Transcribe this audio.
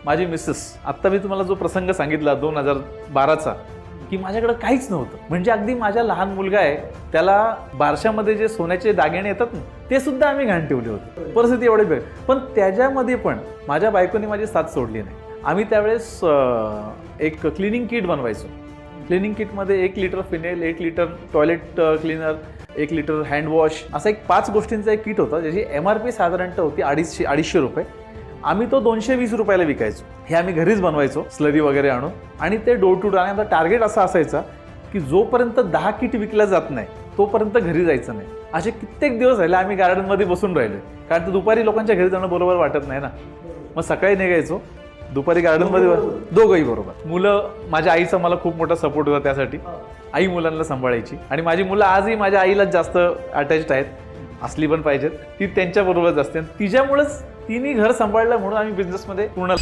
माझी मिसेस, आत्ता मी तुम्हाला जो प्रसंग सांगितला 2012चा, की माझ्याकडे काहीच नव्हतं. म्हणजे अगदी माझ्या लहान मुलगा आहे त्याला बारशामध्ये जे सोन्याचे दागिने येतात ना, ते सुद्धा आम्ही घाण ठेवले होते. परिस्थिती एवढी बेकार. पण त्याच्यामध्ये पण माझ्या बायकोने माझी साथ सोडली नाही. आम्ही त्यावेळेस एक क्लिनिंग किट बनवायचो. क्लिनिंग किटमध्ये 1 litre phenyl, 1 litre toilet cleaner, 1 litre handwash, असा एक 5 गोष्टींचा एक किट होता, ज्याची MRP साधारणतः होती 250 रुपये. आम्ही तो 220 रुपयाला विकायचो. हे आम्ही घरीच बनवायचो स्लरी वगैरे आणून, आणि ते डोर टू डोर. आणि आता टार्गेट असा असायचा की जोपर्यंत 10 किट विकल्या जात नाही तोपर्यंत घरी जायचं नाही. असे कित्येक दिवस राहिले आम्ही गार्डनमध्ये बसून राहिलो, कारण दुपारी लोकांच्या घरी जाणं बरोबर वाटत नाही ना. मग सकाळी निघायचो, दुपारी गार्डनमध्ये दोघंही बरोबर. मुलं, माझ्या आईचा मला खूप मोठा सपोर्ट होता त्यासाठी. आई मुलांना सांभाळायची, आणि माझी मुलं आजही माझ्या आईलाच जास्त अटॅच्ड आहेत. असली पण पाहिजेत, ती त्यांच्याबरोबरच असते. तिच्यामुळेच तिने घर सांभाळलं म्हणून आम्ही बिझनेसमध्ये पूर्ण